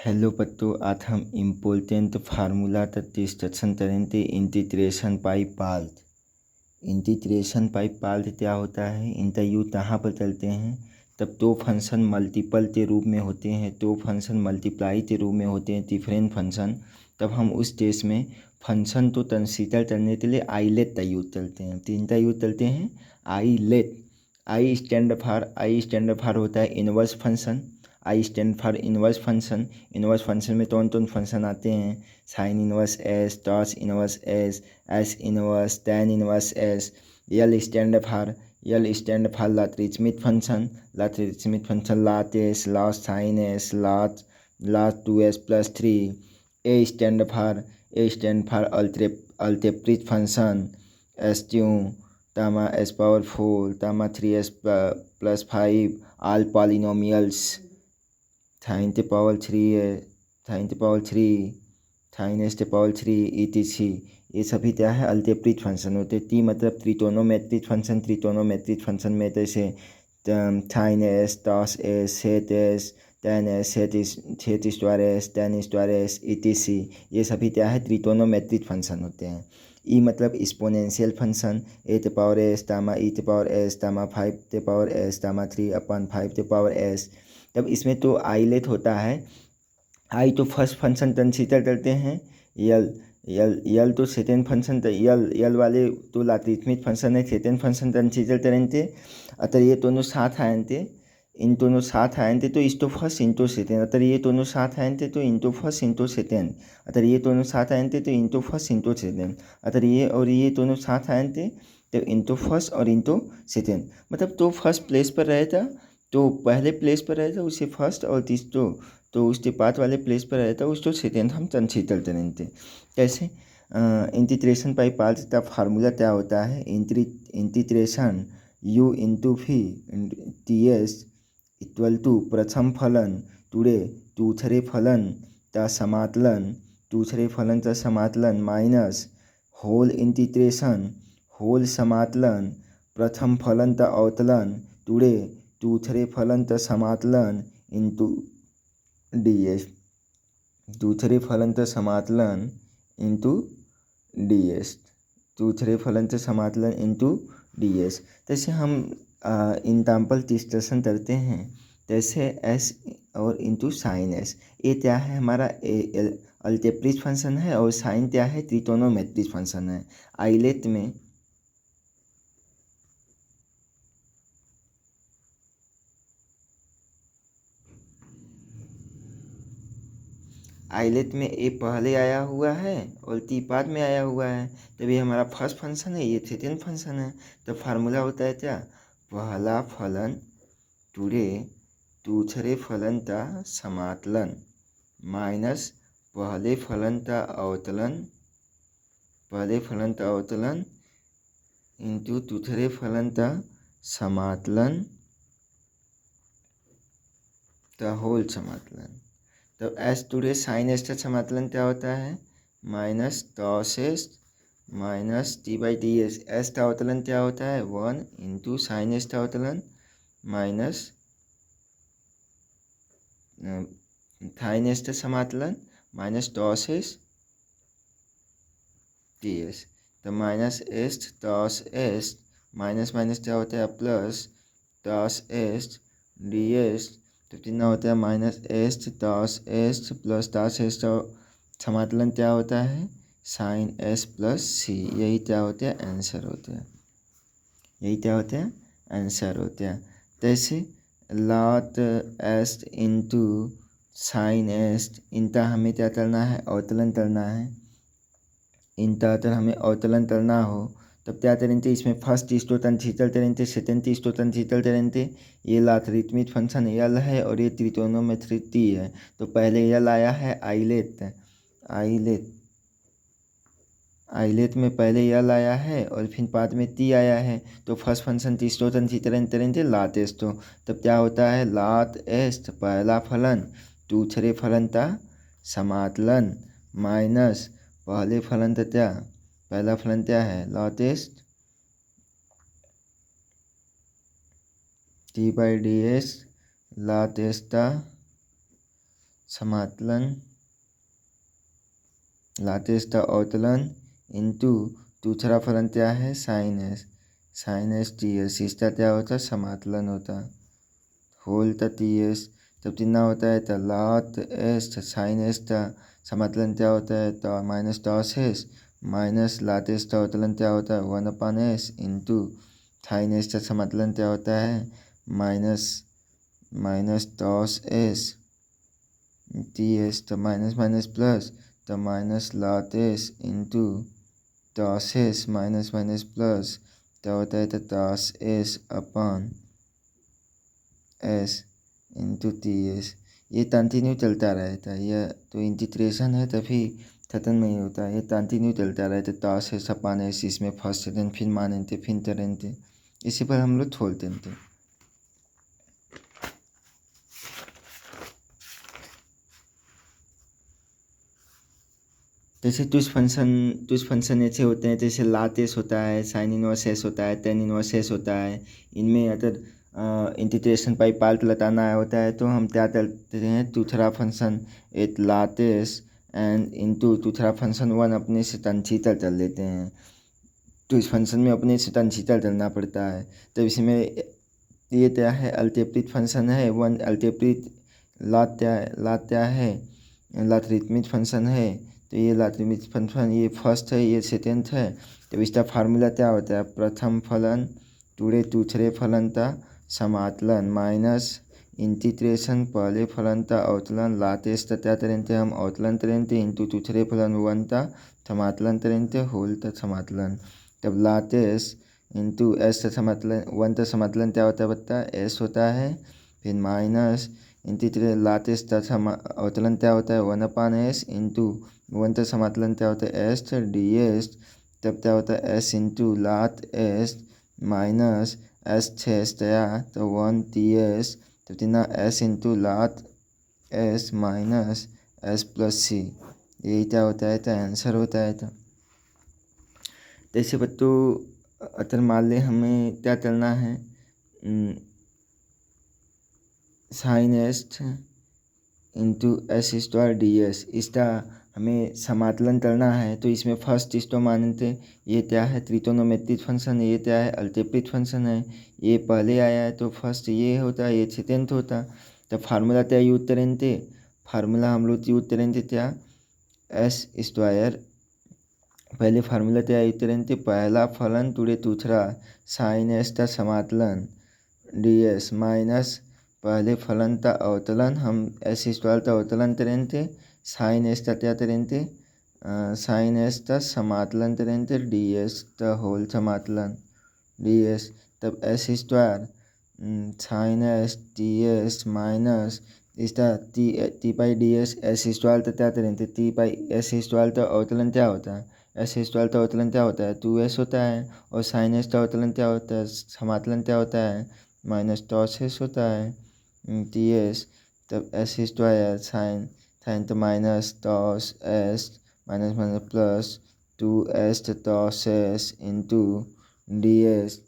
Hello बच्चों, आज हम इम्पोर्टेंट फार्मूला डिस्कशन करेंगे integration by part. Integration by part क्या होता है, इनका यूज कहाँ पर चलते हैं? तब दो फंक्शन मल्टीपल के रूप में होते हैं, दो फंक्शन मल्टीप्लाई के रूप में होते हैं, डिफरेंट फंक्शन। तब हम उस केस में फंक्शन तो कंसीडर करने के लिए आइलेट का यूज करते हैं। तीन का यूज करते हैं, आइलेट। आई स्टैंड फॉर होता है inverse function. I stand for inverse function. Inverse function में कौन कौन फंक्शन आते हैं? Sine inverse s, cos inverse s inverse, tan inverse s. L stand for logarithmic function. Logarithmic function log s, log sine s, log 2s + 3। A stand for algebraic function. S cube तामा s power 4 तामा 3s + 5 all polynomials. Sine टे power 3 है, sine टे power 3, sign S टे power 3 etc। ये सभी क्या है? अल्जेब्रिक फंक्शन होते हैं। टी मतलब त्रिकोणोमेट्रिक फंक्शन। त्रिकोणोमेट्रिक फंक्शन में जैसे sine s, cos s, sec s, tan s, sec square s, tan square s etc। ये सभी क्या है? त्रिकोणोमेट्रिक फंक्शन होते हैं। ई मतलब एक्सपोनेंशियल फंक्शन। ए टे पावर एस तामा ई टे पावर एस तामा 5 टे पावर एस तामा 3/5 टे पावर एस। तब इसमें तो आइलेट होता है। आई तो फर्स्ट फंक्शन कंसीडर करते हैं। यल तो सेकेंड फंक्शन, यल वाले तो लॉगरिथमिक फंक्शन है, सेकेंड फंक्शन कंसीडर करेंगे। अतः ये दोनों साथ आएंगे, इन दोनों साथ आएंगे तो इस तो फर्स्ट इंटू सेकेंड। अतः ये दोनों साथ आएंगे तो इंटू फर्स्ट इंटू सेकेंड। अतः ये दोनों साथ आएंगे तो इंटू फर्स्ट इंटू सेकेंड। अतः ये और ये दोनों साथ आएंगे तो इंटू फर्स्ट और इंटू सेकेंड। मतलब तो फर्स्ट प्लेस पर रहेगा, तो पहले प्लेस पर रहेगा उसे फर्स्ट, और तो उसके बाद वाले प्लेस पर रहता है उसको सेकेंड हम कंसीडर करेंगे। कैसे? इंटीग्रेशन बाय पार्ट्स का फार्मूला क्या होता है? Integration u into v ts equal to प्रथम फलन टुडे दूसरे फलन का समाकलन माइनस होल समाकलन प्रथम फलन का अवकलन टुडे दूसरे फलन का समाकलन इंटू ds। दूसरे फलन का समाकलन इंटू ds, दूसरे फलन का समाकलन इंटू ds। जैसे हम एग्जाम्पल डिस्कशन करते हैं, जैसे s और इंटू साइन एस। ये क्या है? हमारा अलजेब्रिक फंक्शन है, और साइन क्या है? त्रिकोणोमेट्रिक फंक्शन है। आइलेट में ए पहले आया हुआ है और टी बाद में आया हुआ है। तब ये हमारा फर्स्ट फंक्शन है, ये सेकेंड फंक्शन है। तो फार्मूला होता है क्या? पहला फलन टुडे दूसरे फलन का समाकलन माइनस पहले फलन का अवकलन इंटू दूसरे फलन का समाकलन का होल समाकलन। तो एस टुडे साइन एस का समाकलन क्या होता है? Minus cos S minus t/ds। S का अवकलन क्या होता है? 1 इंटू साइन एस का अवकलन माइनस साइन एस का समाकलन माइनस कॉस एस ds। तो minus S cos S minus minus क्या होता है? Plus cos S ds। तो कितना होता है? Minus S cos S plus cos S का समाकलन क्या होता है? Sine s plus c. यही क्या होता है? आंसर होता है। यही क्या होता है? आंसर होता है। जैसे lot S into sine S, इनका हमें क्या करना है? अवकलन करना है। इनका अगर हमें अवकलन करना हो तब क्या करेंगे? इसमें फर्स्ट इसको कंसीडर करेंगे, सेकेंड इसको कंसीडर करेंगे। ये लॉगरिथमिक फंक्शन यल है और ये त्रिकोणोमेट्रिक टी है। तो पहले यल आया है आइलेट में पहले यल आया है और फिर बाद में टी आया है। तो फर्स्ट फंक्शन इसको कंसीडर करेंगे लॉट एस। तो तब क्या होता है? लॉट एस पहला फलन दूसरे फलन का समाकलन माइनस पहले फलन का क्या? पहला फलन क्या है? Lot S t/ds lot S का समाकलन लातेस्ट अवतलन इंटू दूसरा फलन क्या है साइन एस टी एस, इसका क्या होता समाकलन होता होल टी एस। तब कितना होता है तो लात एस साइन एस का समाकलन क्या होता है तो माइनस टॉस एस माइनस लात एस का अवतलन क्या होता है 1/s इंटू साइन एस का समाकलन क्या होता है minus cos s T S, तो माइनस माइनस प्लस, तो माइनस लात S into cos S minus minus plus क्या होता है तो toss S upon S into t S. ये कंटिन्यू चलता रहता है, यह तो इंटीग्रेशन है तभी खत्म नहीं होता, ये कंटिन्यू चलता रहता है। टॉस एस अपॉन एस, इसमें फर्स्ट सेकेंड फिर मानेंगे फिर तरेंगे, इसी पर हम लोग छोड़ देंगे। जैसे कुछ फंक्शन ऐसे होते हैं जैसे लात एस होता है, साइन इनवर्स एस होता है, टेन इनवर्स एस होता है। इनमें अगर इंटीग्रेशन बाई पार्ट लगाना होता है तो हम क्या करते हैं दूसरा फंक्शन एट लात एस एंड इंटू दूसरा फंक्शन 1 अपने से कंसीडर कर लेते हैं। तो इस फंक्शन में अपने से कंसीडर करना पड़ता है। तो इसमें ये क्या है अल्जेब्रिक फंक्शन है, 1 अल्जेब्रिक लात क्या है लॉगरिथमिक फंक्शन है। तो ये लॉगरिथमिक फंक्शन ये फर्स्ट है ये सेकेंड है। तो इसका फार्मूला क्या होता है प्रथम फलन टुड़े दूसरे फलन का समाकलन माइनस इंटीग्रेशन पहले फलन का अवकलन लातेस क्या करेंगे हम अवकलन करेंगे इंटू दूसरे फलन 1 का समाकलन करेंगे होल का समाकलन। तब लातेस इंटू एस का समाकलन 1 का समाकलन क्या होता है बता एस होता है, फिर माइनस इंटीग्रेशन लातेस का अवकलन क्या होता है 1/s इंटू 1 का समाकलन क्या होता है एस डी एस। तब क्या होता है एस इंटू लात एस माइनस एस गया तो 1 टी एस, तो कितना एस इंटू लात S minus S plus c, यही क्या होता है तो आंसर होता है। तो जैसे बच्चों अगर मान लें हमें क्या करना है sine s into s square D s, इसका हमें समाकलन करना है। तो इसमें फर्स्ट इसको मानते ये क्या है त्रिकोणमितिक फंक्शन है, ये क्या है अल्जेब्रिक फंक्शन है, ये पहले आया है तो फर्स्ट ये होता है ये सेकेंड होता। तो फार्मूला क्या यूज करेंगे फार्मूला हम लोग यूज करेंगे क्या एस स्क्वायर, पहले फार्मूला क्या यूज करेंगे पहला फलन टुड़े दूसरा साइन एस का समाकलन डी एस माइनस पहले फलन का अवकलन हम एस स्क्वायर का अवकलन करेंगे साइन एस का क्या करेंगे साइन एस का समाकलन करेंगे डी एस का होल समाकलन डी एस। तब S square sine S T S minus इसका T pi D S square का क्या करेंगे टी पाई एस स्क्वायर का अवकलन क्या होता है एस स्क्वायर का अवकलन क्या होता है 2s होता है, और साइन एस का अवकलन क्या होता है समाकलन क्या होता है माइनस टॉस एस होता है टी एस। तब एस स्क्वायर साइन तो minus cos S minus minus plus 2s toss S into D S.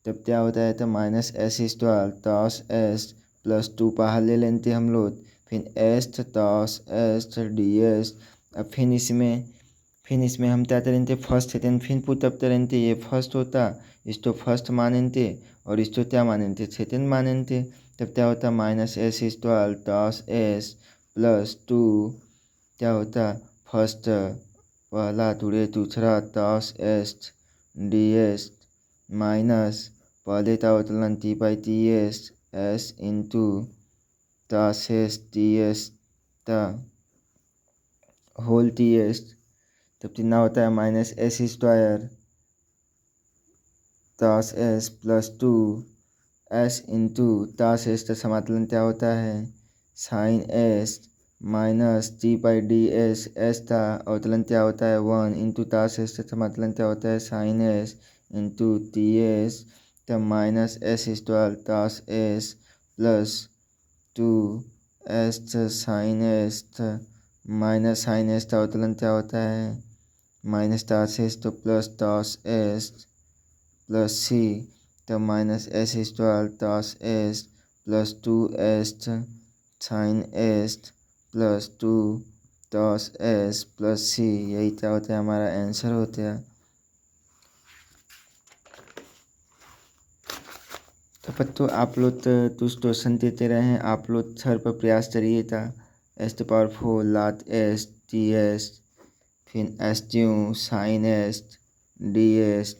तब क्या होता है तो minus s square cos s plus 2 बाहर ले लेते हम लोग, फिर S cos s D S. अब फिर इसमें हम क्या करेंगे फर्स्ट सेकेंड फिर पुटअप करेंगे, ये फर्स्ट होता इसको फर्स्ट मानेंगे और इसको क्या मानेंगे सेकेंड मानेंगे। तब क्या होता minus s square cos s plus 2 क्या होता फर्स्ट पहला टुड़े दूसरा cos s D s minus पहले का अवकलन T by T s into cos s T s ता होल टी एस। तब कितना होता है minus s square cos s plus 2s into cos s का समाकलन क्या होता है sine s minus T by D s का अवकलन क्या होता है 1 इंटू टॉस एस का समाकलन क्या होता है sine s into t s. तब minus s square cos s plus 2s sine s minus sine s का अवकलन क्या होता है माइनस टॉस एस तो plus cos s plus c. तो minus s square cos s plus 2s sine s plus 2 cos s plus c, यही क्या होता है हमारा आंसर होता है। तो बच्चों आप लोग तो क्वेश्चन देते रहे हैं, आप लोग सर पर प्रयास करिए था। S to power 4 lot s T s, फिर s two sine s D s,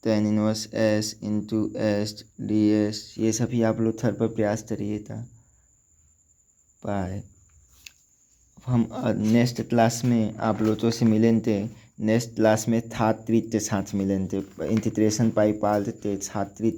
tan inverse s into s D s, ये सभी आप लोग सर पर प्रयास करिए था। बाय। हम नेक्स्ट क्लास में आप लोगों से मिलें थे। नेक्स्ट क्लास में छात्रित के साथ मिलें थे, इंटीग्रेशन पाई पाल थे छात्रित